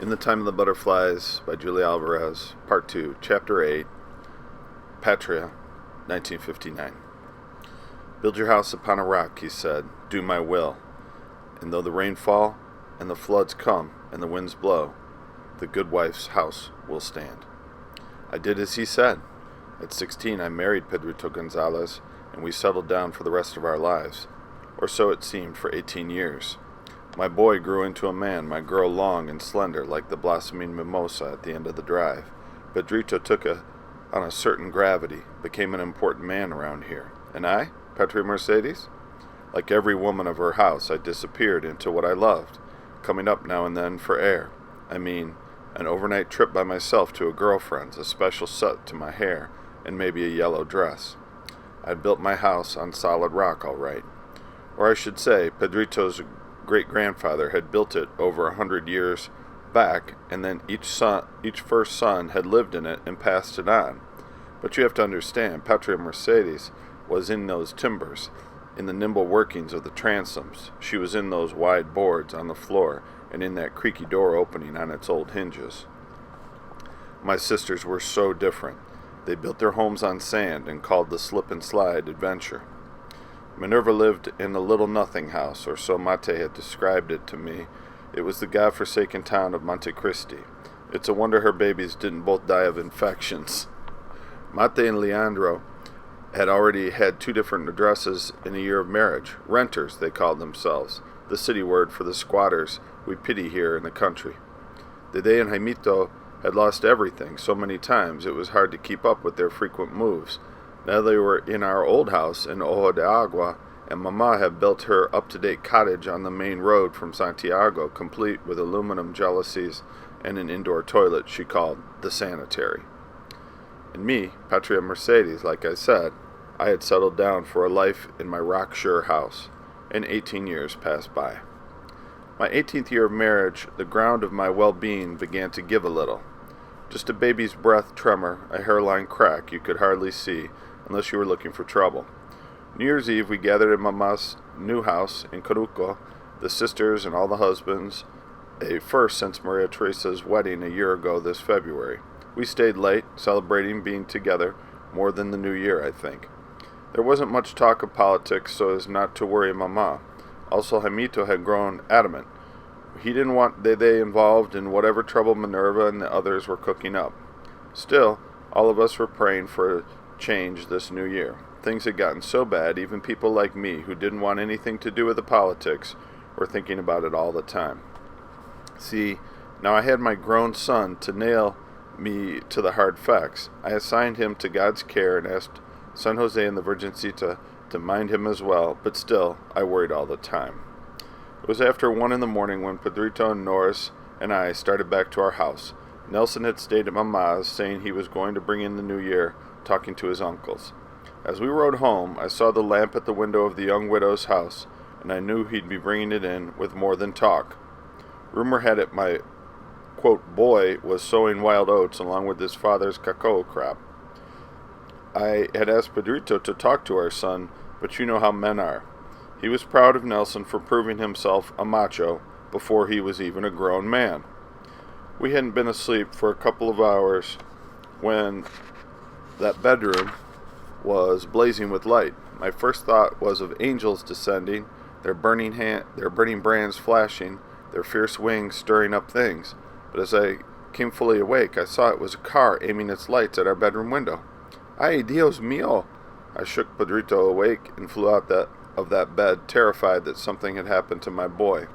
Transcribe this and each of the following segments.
In the Time of the Butterflies by Julia Alvarez, Part 2, Chapter 8, Patria, 1959. Build your house upon a rock, he said, do my will. And though the rain fall, and the floods come, and the winds blow, the good wife's house will stand. I did as he said. At 16 I married Pedrito Gonzalez, and we settled down for the rest of our lives, or so it seemed for 18 years. My boy grew into a man, my girl long and slender like the blossoming mimosa at the end of the drive. Pedrito took on a certain gravity, became an important man around here. And I, Petri Mercedes? Like every woman of her house, I disappeared into what I loved, coming up now and then for air. I mean, an overnight trip by myself to a girlfriend's, a special set to my hair, and maybe a yellow dress. I'd built my house on solid rock, all right. Or I should say, Pedrito's great-grandfather had built it over 100 years back, and then each first son had lived in it and passed it on. But you have to understand, Patria Mercedes was in those timbers, in the nimble workings of the transoms. She was in those wide boards on the floor, and in that creaky door opening on its old hinges. My sisters were so different. They built their homes on sand and called the slip and slide adventure. Minerva lived in a little nothing house, or so Mate had described it to me. It was the god-forsaken town of Monte Cristi. It's a wonder her babies didn't both die of infections. Mate and Leandro had already had 2 different addresses in a year of marriage. Renters, they called themselves, the city word for the squatters we pity here in the country. Dede and Jaimito had lost everything so many times it was hard to keep up with their frequent moves. Now they were in our old house in Ojo de Agua, and Mama had built her up-to-date cottage on the main road from Santiago, complete with aluminum jalousies and an indoor toilet she called the sanitary. And me, Patria Mercedes, like I said, I had settled down for a life in my rock-sure house, and 18 years passed by. My 18th year of marriage, the ground of my well-being began to give a little. Just a baby's breath tremor, a hairline crack you could hardly see, unless you were looking for trouble. New Year's Eve we gathered at Mama's new house in Coruco, the sisters and all the husbands, a first since Maria Teresa's wedding a year ago this February. We stayed late, celebrating being together, more than the New Year, I think. There wasn't much talk of politics so as not to worry Mama. Also, Jaimito had grown adamant. He didn't want Dede involved in whatever trouble Minerva and the others were cooking up. Still, all of us were praying for a change this new year. Things had gotten so bad, even people like me, who didn't want anything to do with the politics, were thinking about it all the time. See, now I had my grown son to nail me to the hard facts. I assigned him to God's care and asked San Jose and the Virgencita to mind him as well, but still, I worried all the time. It was after 1 in the morning when Pedrito and Norris and I started back to our house. Nelson had stayed at Mama's, saying he was going to bring in the new year, talking to his uncles. As we rode home, I saw the lamp at the window of the young widow's house, and I knew he'd be bringing it in with more than talk. Rumor had it my, quote, boy was sowing wild oats along with his father's cacao crop. I had asked Pedrito to talk to our son, but you know how men are. He was proud of Nelson for proving himself a macho before he was even a grown man. We hadn't been asleep for a couple of hours when that bedroom was blazing with light. My first thought was of angels descending, their burning brands flashing, their fierce wings stirring up things. But as I came fully awake, I saw it was a car aiming its lights at our bedroom window. Ay, Dios mío! I shook Pedrito awake and flew out of that bed, terrified that something had happened to my boy.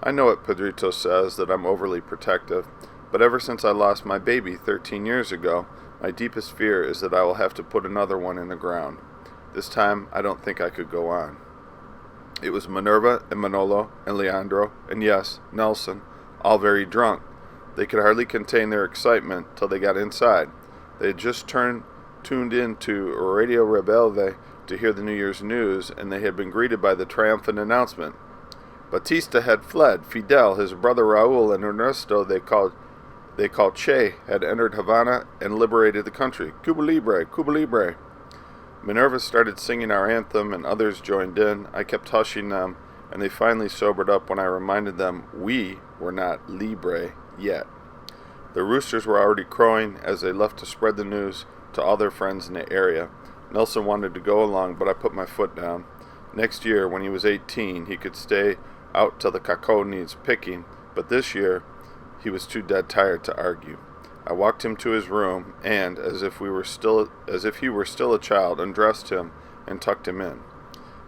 I know what Pedrito says, that I'm overly protective, but ever since I lost my baby 13 years ago, my deepest fear is that I will have to put another one in the ground. This time, I don't think I could go on. It was Minerva and Manolo and Leandro, and yes, Nelson, all very drunk. They could hardly contain their excitement till they got inside. They had just tuned in to Radio Rebelde to hear the New Year's news, and they had been greeted by the triumphant announcement. Batista had fled. Fidel, his brother Raul, and Ernesto, they called Che, had entered Havana and liberated the country. Cuba Libre, Cuba Libre. Minerva started singing our anthem, and others joined in. I kept hushing them, and they finally sobered up when I reminded them we were not libre yet. The roosters were already crowing as they left to spread the news to all their friends in the area. Nelson wanted to go along, but I put my foot down. Next year, when he was 18, he could stay out till the cacao needs picking, but this year he was too dead tired to argue. I walked him to his room and, as if he were still a child, undressed him and tucked him in.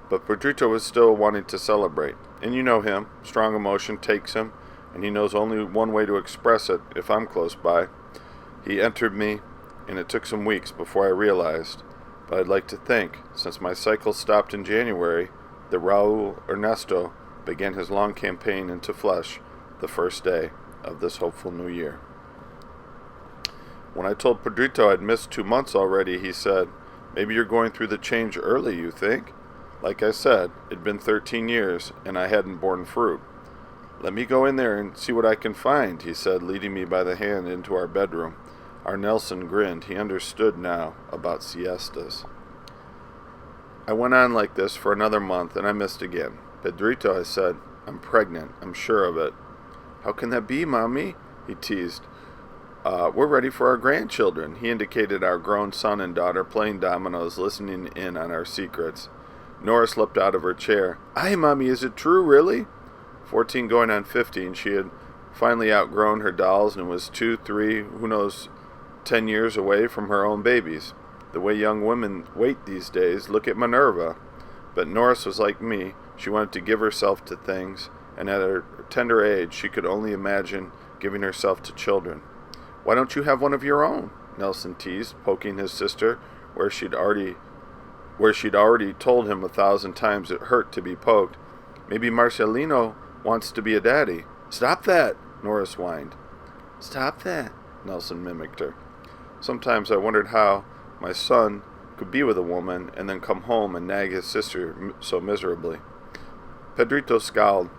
But Pedrito was still wanting to celebrate, and you know him. Strong emotion takes him, and he knows only one way to express it if I'm close by. He entered me, and it took some weeks before I realized, but I'd like to think, since my cycle stopped in January, that Raul Ernesto began his long campaign into flesh the first day of this hopeful new year. When I told Pedrito I'd missed 2 months already, he said, "Maybe you're going through the change early, you think?" Like I said, it'd been 13 years, and I hadn't borne fruit. "Let me go in there and see what I can find," he said, leading me by the hand into our bedroom. Our Nelson grinned. He understood now about siestas. I went on like this for another month, and I missed again. "Pedrito," I said, "I'm pregnant. I'm sure of it." "How can that be, Mommy?" he teased. We're ready for our grandchildren." He indicated our grown son and daughter playing dominoes, listening in on our secrets. Nora slipped out of her chair. "Aye, Mommy, is it true, really?" 14 going on 15, she had finally outgrown her dolls and was 2, 3, who knows, 10 years away from her own babies. The way young women wait these days, look at Minerva. But Norris was like me. She wanted to give herself to things, and at her tender age, she could only imagine giving herself to children. "Why don't you have one of your own?" Nelson teased, poking his sister where she'd already told him 1,000 times it hurt to be poked. "Maybe Marcelino wants to be a daddy." "Stop that!" Norris whined. "Stop that!" Nelson mimicked her. Sometimes I wondered how my son could be with a woman and then come home and nag his sister so miserably. Pedrito scowled.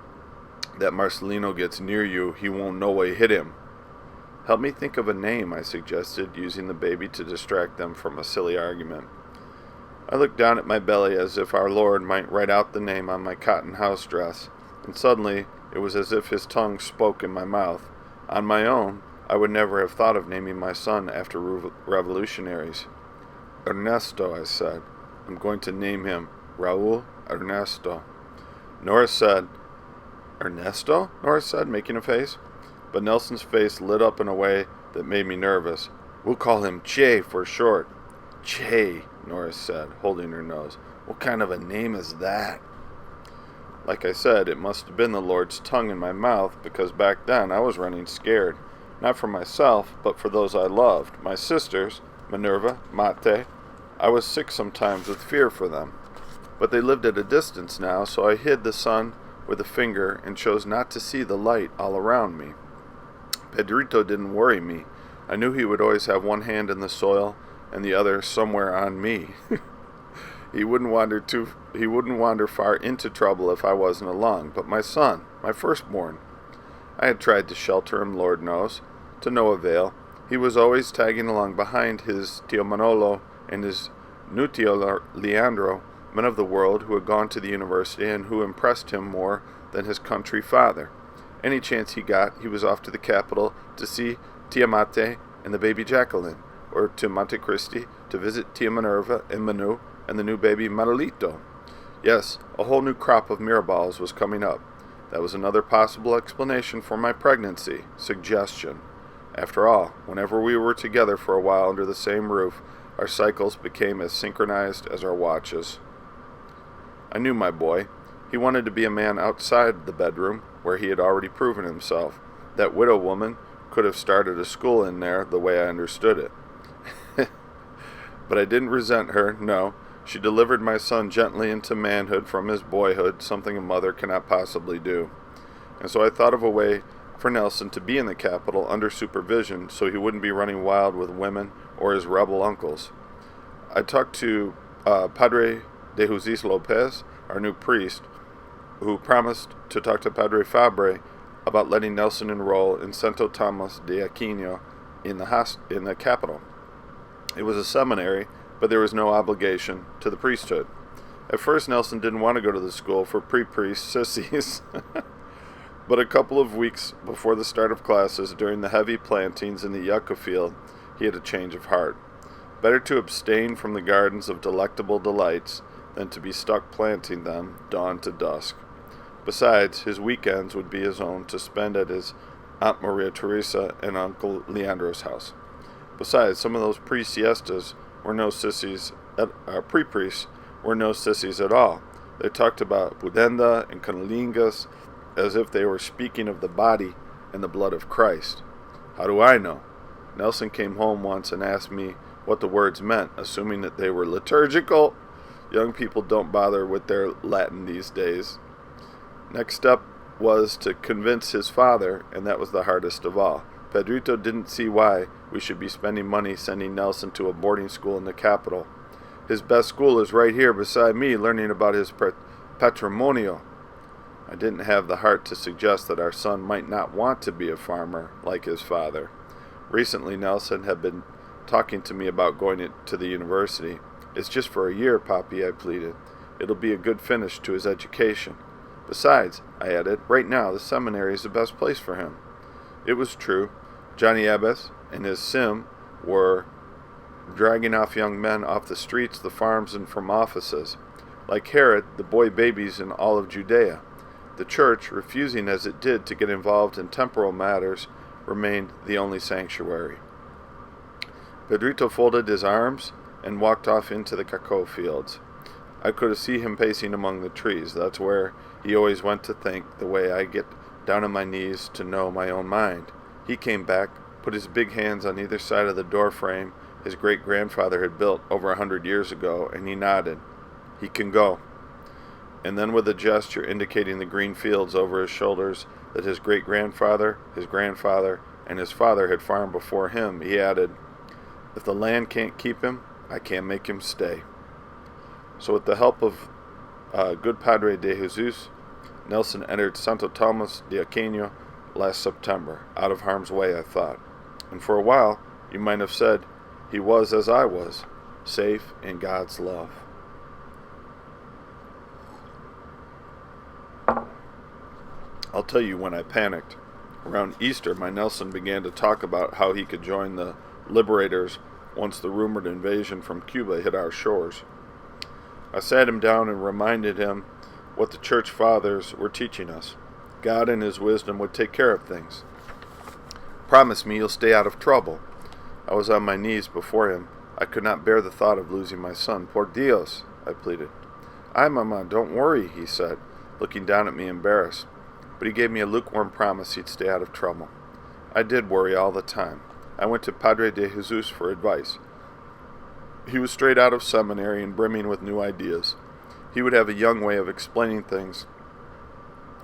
"That Marcelino gets near you, he won't know what hit him." "Help me think of a name," I suggested, using the baby to distract them from a silly argument. I looked down at my belly as if our Lord might write out the name on my cotton house dress, and suddenly it was as if his tongue spoke in my mouth. On my own, I would never have thought of naming my son after revolutionaries. "Ernesto," I said. "I'm going to name him Raul Ernesto." Norris said, "Ernesto?" Norris said, making a face. But Nelson's face lit up in a way that made me nervous. "We'll call him Che for short." "Che," Norris said, holding her nose. "What kind of a name is that?" Like I said, it must have been the Lord's tongue in my mouth, because back then I was running scared. Not for myself, but for those I loved. My sisters, Minerva, Mate. I was sick sometimes with fear for them. But they lived at a distance now, so I hid the sun with a finger and chose not to see the light all around me. Pedrito didn't worry me. I knew he would always have one hand in the soil and the other somewhere on me. He wouldn't wander far into trouble if I wasn't along. But my son, my firstborn, I had tried to shelter him, Lord knows, to no avail. He was always tagging along behind his Tio Manolo and his new Tio Leandro, men of the world who had gone to the university and who impressed him more than his country father. Any chance he got, he was off to the capital to see Tia Mate and the baby Jacqueline, or to Monte Cristi to visit Tia Minerva and Manu and the new baby Manolito. Yes, a whole new crop of Miraballs was coming up. That was another possible explanation for my pregnancy. Suggestion. After all, whenever we were together for a while under the same roof, our cycles became as synchronized as our watches. I knew my boy. He wanted to be a man outside the bedroom, where he had already proven himself. That widow woman could have started a school in there the way I understood it. But I didn't resent her, no. She delivered my son gently into manhood from his boyhood, something a mother cannot possibly do. And so I thought of a way for Nelson to be in the capital under supervision so he wouldn't be running wild with women or his rebel uncles. I talked to Padre de Jesus Lopez, our new priest, who promised to talk to Padre Fabre about letting Nelson enroll in Santo Tomas de Aquino in the capital. It was a seminary, but there was no obligation to the priesthood. At first, Nelson didn't want to go to the school for pre-priest sissies. But a couple of weeks before the start of classes, during the heavy plantings in the yucca field, he had a change of heart. Better to abstain from the gardens of delectable delights than to be stuck planting them dawn to dusk. Besides, his weekends would be his own to spend at his Aunt Maria Teresa and Uncle Leandro's house. Besides, some of those pre-siestas were no sissies, pre-priests were no sissies at all. They talked about pudenda and cunnilingus as if they were speaking of the body and the blood of Christ. How do I know? Nelson came home once and asked me what the words meant, assuming that they were liturgical. Young people don't bother with their Latin these days. Next up was to convince his father, and that was the hardest of all. Pedrito didn't see why we should be spending money sending Nelson to a boarding school in the capital. His best school is right here beside me, learning about his patrimonio. I didn't have the heart to suggest that our son might not want to be a farmer like his father. Recently, Nelson had been talking to me about going to the university. It's just for a year, Papi, I pleaded. It'll be a good finish to his education. Besides, I added, right now the seminary is the best place for him. It was true. Johnny Abbas and his sim were dragging off young men off the streets, the farms, and from offices. Like Herod, the boy babies in all of Judea. The church, refusing as it did to get involved in temporal matters, remained the only sanctuary. Pedrito folded his arms and walked off into the cacao fields. I could see him pacing among the trees. That's where he always went to think, the way I get down on my knees to know my own mind. He came back, put his big hands on either side of the door frame his great-grandfather had built over 100 years ago, and he nodded. He can go. And then with a gesture indicating the green fields over his shoulders that his great-grandfather, his grandfather, and his father had farmed before him, he added, if the land can't keep him, I can't make him stay. So with the help of good Padre de Jesus, Nelson entered Santo Tomas de Aquino last September, out of harm's way, I thought. And for a while, you might have said, he was as I was, safe in God's love. I'll tell you when I panicked. Around Easter, my Nelson began to talk about how he could join the liberators once the rumored invasion from Cuba hit our shores. I sat him down and reminded him what the church fathers were teaching us. God in his wisdom would take care of things. Promise me you'll stay out of trouble. I was on my knees before him. I could not bear the thought of losing my son. Por Dios, I pleaded. Ay, Mama, don't worry, he said, looking down at me embarrassed. But he gave me a lukewarm promise he'd stay out of trouble. I did worry all the time. I went to Padre de Jesus for advice. He was straight out of seminary and brimming with new ideas. He would have a young way of explaining things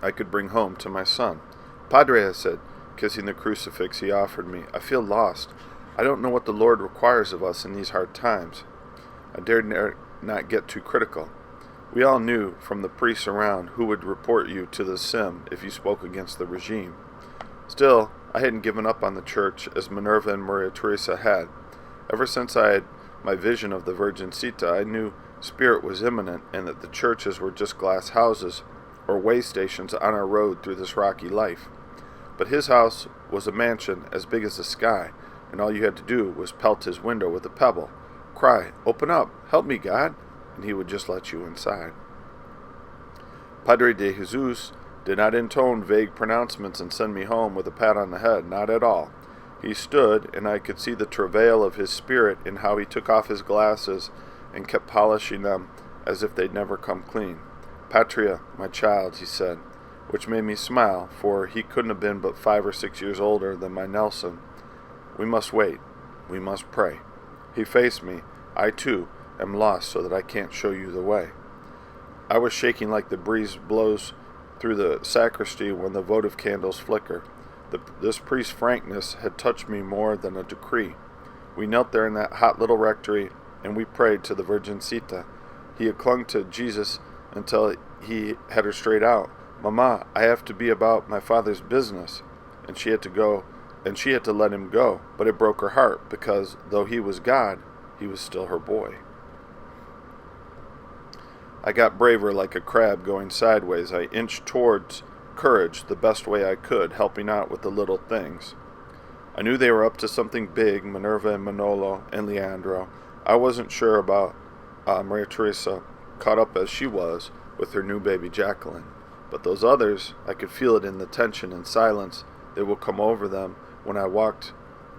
I could bring home to my son. Padre, I said, kissing the crucifix he offered me, I feel lost. I don't know what the Lord requires of us in these hard times. I dared not get too critical. We all knew from the priests around who would report you to the sim if you spoke against the regime. Still, I hadn't given up on the church as Minerva and Maria Teresa had. Ever since I had my vision of the Virgencita, I knew spirit was imminent and that the churches were just glass houses or way stations on our road through this rocky life. But his house was a mansion as big as the sky, and all you had to do was pelt his window with a pebble, cry, "Open up, help me, God," and he would just let you inside. Padre de Jesus did not intone vague pronouncements and send me home with a pat on the head, not at all. He stood, and I could see the travail of his spirit in how he took off his glasses and kept polishing them as if they'd never come clean. Patria, my child, he said, which made me smile, for he couldn't have been but 5 or 6 years older than my Nelson. We must wait. We must pray. He faced me. I, too, am lost so that I can't show you the way. I was shaking like the breeze blows through the sacristy when the votive candles flicker. This priest's frankness had touched me more than a decree. We knelt there in that hot little rectory, and we prayed to the Virgencita. He had clung to Jesus until he had her straight out. "Mama, I have to be about my father's business." And she had to go, and she had to let him go. But it broke her heart, because though he was God, he was still her boy. I got braver like a crab going sideways. I inched towards courage the best way I could, helping out with the little things. I knew they were up to something big, Minerva and Manolo and Leandro. I wasn't sure about Maria Teresa, caught up as she was with her new baby Jacqueline. But those others, I could feel it in the tension and silence that would come over them when I walked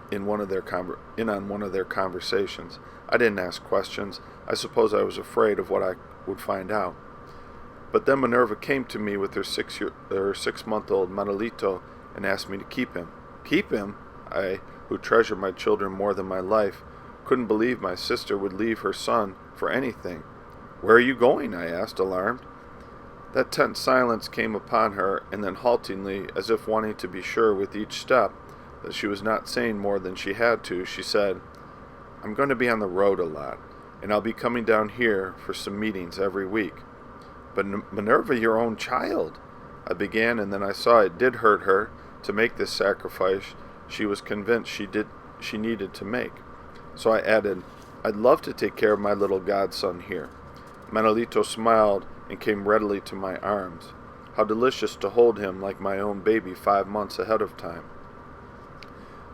in on one of their conversations. I didn't ask questions. I suppose I was afraid of what I would find out. But then Minerva came to me with her 6-month-old Manolito and asked me to keep him. Keep him? I, who treasure my children more than my life, couldn't believe my sister would leave her son for anything. Where are you going? I asked, alarmed. That tense silence came upon her, and then haltingly, as if wanting to be sure with each step that she was not saying more than she had to, she said, I'm going to be on the road a lot, and I'll be coming down here for some meetings every week. But Minerva, your own child, I began, and then I saw it did hurt her to make this sacrifice she was convinced she needed to make. So I added, I'd love to take care of my little godson here. Manolito smiled and came readily to my arms. How delicious to hold him like my own baby 5 months ahead of time.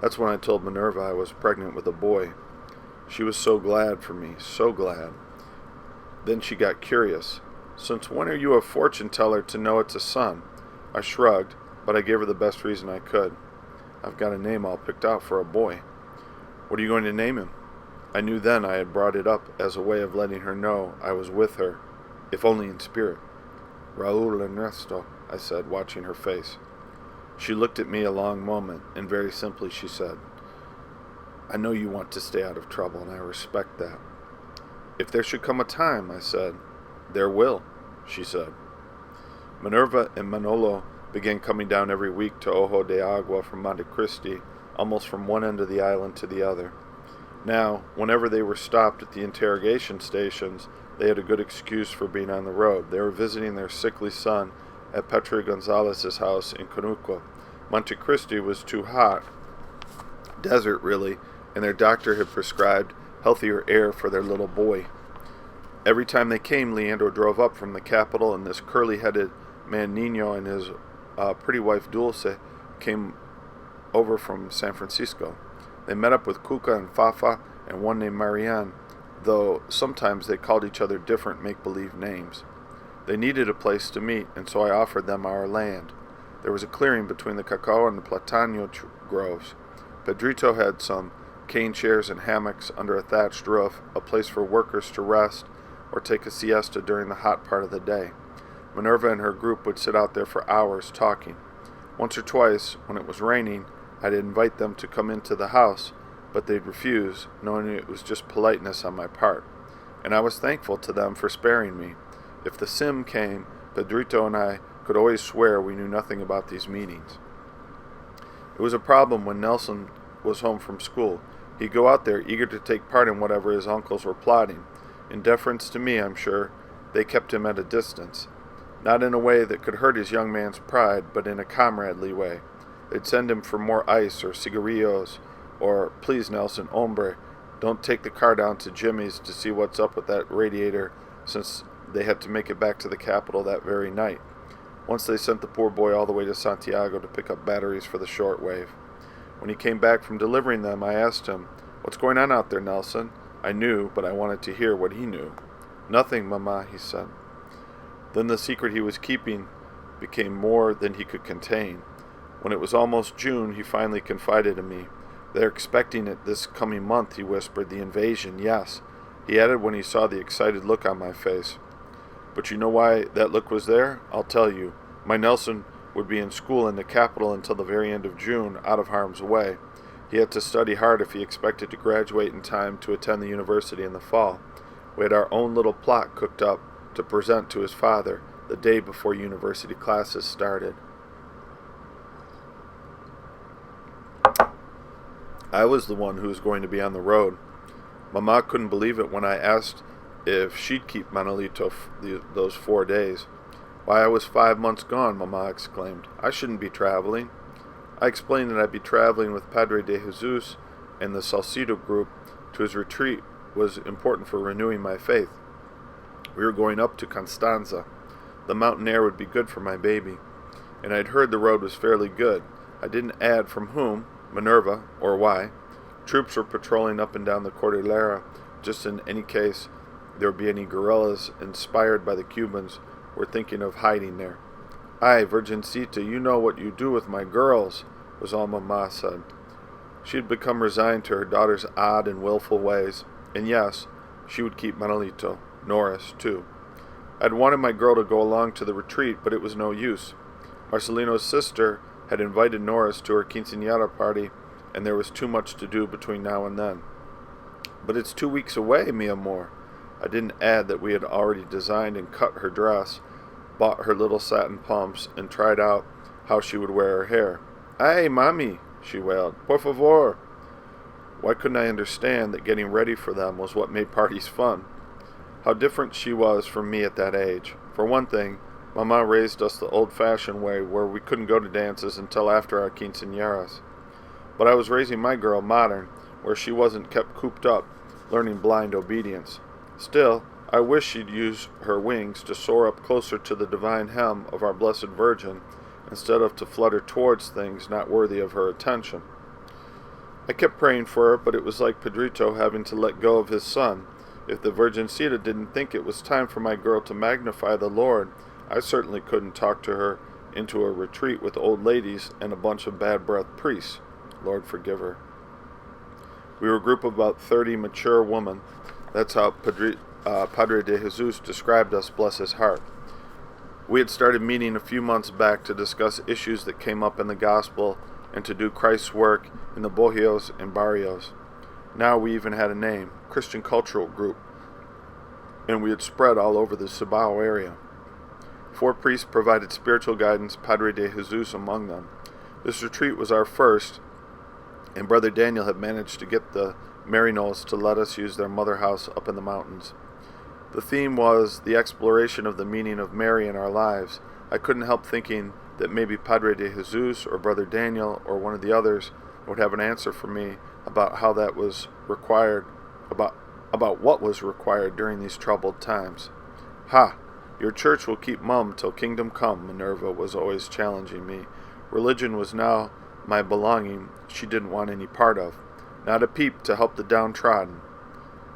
That's when I told Minerva I was pregnant with a boy. She was so glad for me, so glad. Then she got curious. Since when are you a fortune teller to know it's a son? I shrugged, but I gave her the best reason I could. I've got a name all picked out for a boy. What are you going to name him? I knew then I had brought it up as a way of letting her know I was with her, if only in spirit. Raul Ernesto, I said, watching her face. She looked at me a long moment, and very simply she said, I know you want to stay out of trouble, and I respect that. If there should come a time, I said. There will, she said. Minerva and Manolo began coming down every week to Ojo de Agua from Monte Cristi, almost from one end of the island to the other. Now, whenever they were stopped at the interrogation stations, they had a good excuse for being on the road. They were visiting their sickly son at Petra Gonzalez's house in Conuco. Monte Cristi was too hot, desert really, and their doctor had prescribed healthier air for their little boy. Every time they came, Leandro drove up from the capital, and this curly-headed man Nino and his pretty wife Dulce came over from San Francisco. They met up with Cuca and Fafa and one named Marianne, though sometimes they called each other different make-believe names. They needed a place to meet, and so I offered them our land. There was a clearing between the cacao and the platano groves. Pedrito had some cane chairs and hammocks under a thatched roof, a place for workers to rest or take a siesta during the hot part of the day. Minerva and her group would sit out there for hours talking. Once or twice, when it was raining, I'd invite them to come into the house, but they'd refuse, knowing it was just politeness on my part. And I was thankful to them for sparing me. If the sim came, Pedrito and I could always swear we knew nothing about these meetings. It was a problem when Nelson was home from school. He'd go out there eager to take part in whatever his uncles were plotting. In deference to me, I'm sure, they kept him at a distance. Not in a way that could hurt his young man's pride, but in a comradely way. They'd send him for more ice or cigarillos, or, please Nelson, hombre, don't take the car down to Jimmy's to see what's up with that radiator, since they had to make it back to the capital that very night. Once they sent the poor boy all the way to Santiago to pick up batteries for the shortwave. When he came back from delivering them, I asked him, What's going on out there, Nelson? I knew, but I wanted to hear what he knew. Nothing, Mama, he said. Then the secret he was keeping became more than he could contain. When it was almost June, he finally confided in me. They're expecting it this coming month, he whispered. The invasion, yes. He added when he saw the excited look on my face. But you know why that look was there? I'll tell you. My Nelson would be in school in the capital until the very end of June, out of harm's way. He had to study hard if he expected to graduate in time to attend the university in the fall. We had our own little plot cooked up to present to his father the day before university classes started. I was the one who was going to be on the road. Mama couldn't believe it when I asked if she'd keep Manolito those 4 days. Why, I was 5 months gone, Mama exclaimed. I shouldn't be traveling. I explained that I'd be traveling with Padre de Jesus and the Salcedo group to his retreat was important for renewing my faith. We were going up to Constanza. The mountain air would be good for my baby, and I'd heard the road was fairly good. I didn't add from whom, Minerva, or why. Troops were patrolling up and down the Cordillera, just in any case there would be any guerrillas inspired by the Cubans were thinking of hiding there. "Ay, Virgencita, you know what you do with my girls," was all Mamma said. She had become resigned to her daughter's odd and willful ways, and yes, she would keep Manolito, Norris, too. I'd wanted my girl to go along to the retreat, but it was no use. Marcelino's sister had invited Norris to her quinceañera party, and there was too much to do between now and then. "But it's 2 weeks away, mi amor." I didn't add that we had already designed and cut her dress, bought her little satin pumps, and tried out how she would wear her hair. "Ay, mami," she wailed, "por favor." Why couldn't I understand that getting ready for them was what made parties fun? How different she was from me at that age. For one thing, Mamma raised us the old-fashioned way where we couldn't go to dances until after our quinceañeras. But I was raising my girl modern, where she wasn't kept cooped up, learning blind obedience. Still, I wish she'd use her wings to soar up closer to the divine hem of our Blessed Virgin, instead of to flutter towards things not worthy of her attention. I kept praying for her, but it was like Pedrito having to let go of his son. If the Virgencita didn't think it was time for my girl to magnify the Lord, I certainly couldn't talk to her into a retreat with old ladies and a bunch of bad-breathed priests. Lord forgive her. We were a group of about 30 mature women. That's how Padre de Jesus described us, bless his heart. We had started meeting a few months back to discuss issues that came up in the gospel and to do Christ's work in the bojios and barrios. Now we even had a name, Christian Cultural Group, and we had spread all over the Cibao area. 4 priests provided spiritual guidance, Padre de Jesus among them. This retreat was our first, and Brother Daniel had managed to get the Marinos to let us use their mother house up in the mountains. The theme was the exploration of the meaning of Mary in our lives. I couldn't help thinking that maybe Padre de Jesus or Brother Daniel or one of the others would have an answer for me about how that was required, about what was required during these troubled times. "Ha! Your church will keep mum till kingdom come," Minerva was always challenging me. Religion was now my belonging she didn't want any part of. Not a peep to help the downtrodden.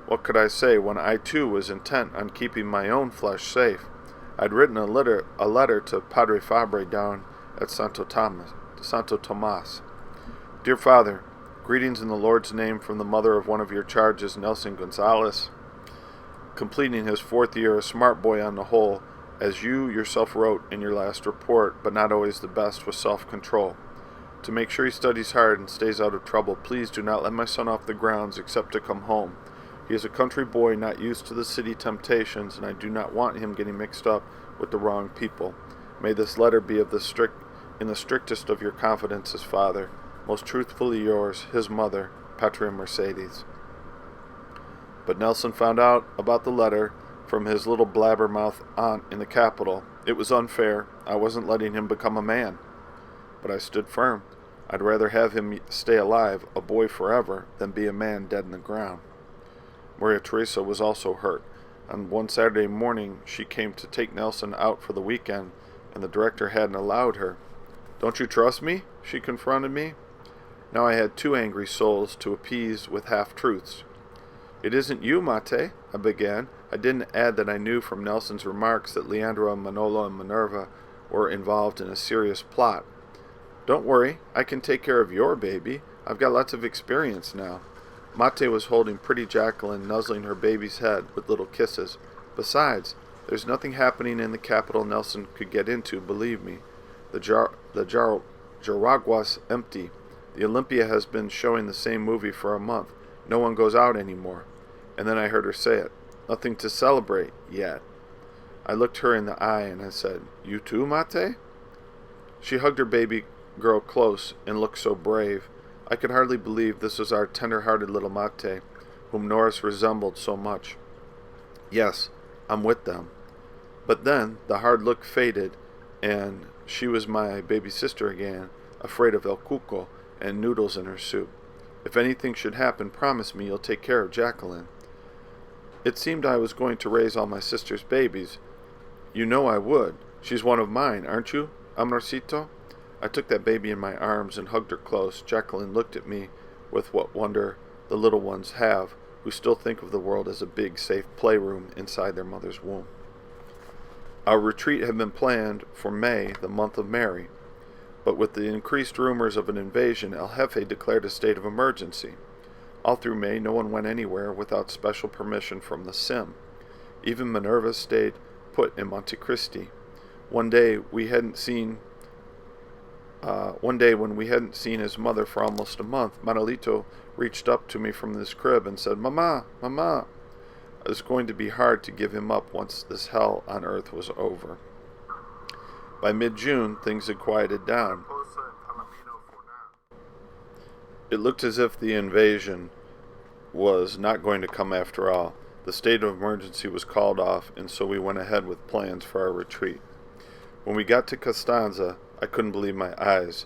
What could I say when I too was intent on keeping my own flesh safe? I'd written a letter to Padre Fabre down at Santo Tomas. "Dear Father, greetings in the Lord's name from the mother of one of your charges, Nelson Gonzalez, completing his 4th year, a smart boy on the whole, as you yourself wrote in your last report, but not always the best with self-control. To make sure he studies hard and stays out of trouble, please do not let my son off the grounds except to come home. He is a country boy not used to the city temptations, and I do not want him getting mixed up with the wrong people. May this letter be in the strictest of your confidences, Father. Most truthfully yours, his mother, Patria Mercedes." But Nelson found out about the letter from his little blabbermouth aunt in the capital. It was unfair. I wasn't letting him become a man. But I stood firm. I'd rather have him stay alive, a boy forever, than be a man dead in the ground. Maria Teresa was also hurt. On one Saturday morning, she came to take Nelson out for the weekend, and the director hadn't allowed her. "Don't you trust me?" she confronted me. Now I had 2 angry souls to appease with half-truths. "It isn't you, Mate," I began. I didn't add that I knew from Nelson's remarks that Leandro, Manolo, and Minerva were involved in a serious plot. "Don't worry, I can take care of your baby. I've got lots of experience now." Mate was holding pretty Jacqueline, nuzzling her baby's head with little kisses. "Besides, there's nothing happening in the capital Nelson could get into, believe me. The Jaragua's empty. The Olympia has been showing the same movie for a month. No one goes out anymore." And then I heard her say it. "Nothing to celebrate, yet." I looked her in the eye and I said, "You too, Mate?" She hugged her baby girl close and looked so brave. I could hardly believe this was our tender-hearted little Mate, whom Norris resembled so much. "Yes, I'm with them." But then the hard look faded, and she was my baby sister again, afraid of El Cuco and noodles in her soup. "If anything should happen, promise me you'll take care of Jacqueline." It seemed I was going to raise all my sister's babies. You know I would. She's one of mine, aren't you, Amorcito? I took that baby in my arms and hugged her close. Jacqueline looked at me with what wonder the little ones have, who still think of the world as a big, safe playroom inside their mother's womb. Our retreat had been planned for May, the month of Mary, but with the increased rumors of an invasion, El Jefe declared a state of emergency. All through May, no one went anywhere without special permission from the Sim. Even Minerva stayed put in Monte Cristi. One day when we hadn't seen his mother for almost a month, Manolito reached up to me from his crib and said, "Mama, Mama." It was going to be hard to give him up once this hell on earth was over. By mid-June, things had quieted down. It looked as if the invasion was not going to come after all. The state of emergency was called off, and so we went ahead with plans for our retreat. When we got to Costanza, I couldn't believe my eyes.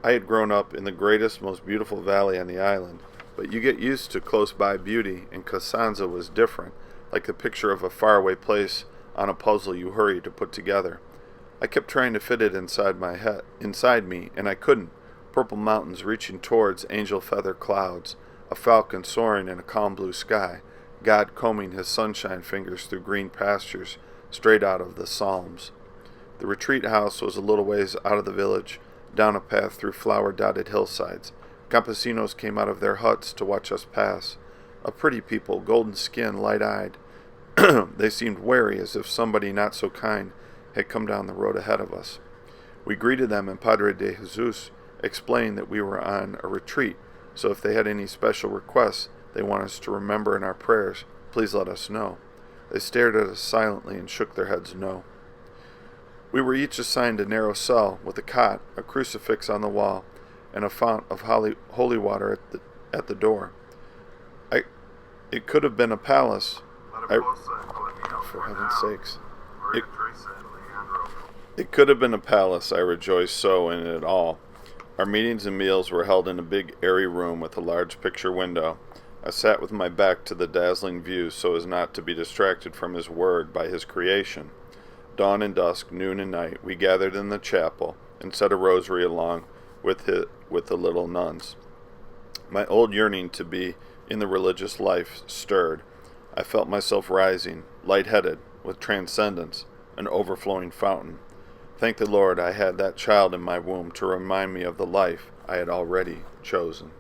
I had grown up in the greatest, most beautiful valley on the island, but you get used to close-by beauty, and Costanza was different, like the picture of a faraway place on a puzzle you hurry to put together. I kept trying to fit it inside me, and I couldn't. Purple mountains reaching towards angel feather clouds, a falcon soaring in a calm blue sky, God combing his sunshine fingers through green pastures, straight out of the Psalms. The retreat house was a little ways out of the village, down a path through flower-dotted hillsides. Campesinos came out of their huts to watch us pass. A pretty people, golden skin, light-eyed. They seemed wary, as if somebody not so kind had come down the road ahead of us. We greeted them, and Padre de Jesus explained that we were on a retreat, so if they had any special requests they want us to remember in our prayers, please let us know. They stared at us silently and shook their heads no. We were each assigned a narrow cell with a cot, a crucifix on the wall, and a fount of holy water at the door. It could have been a palace. For heaven's sakes. It could have been a palace. I rejoiced so in it all. Our meetings and meals were held in a big airy room with a large picture window. I sat with my back to the dazzling view so as not to be distracted from his word by his creation. Dawn and dusk, noon and night, we gathered in the chapel and said a rosary along with the little nuns. My old yearning to be in the religious life stirred. I felt myself rising, light-headed, with transcendence, an overflowing fountain. Thank the Lord I had that child in my womb to remind me of the life I had already chosen.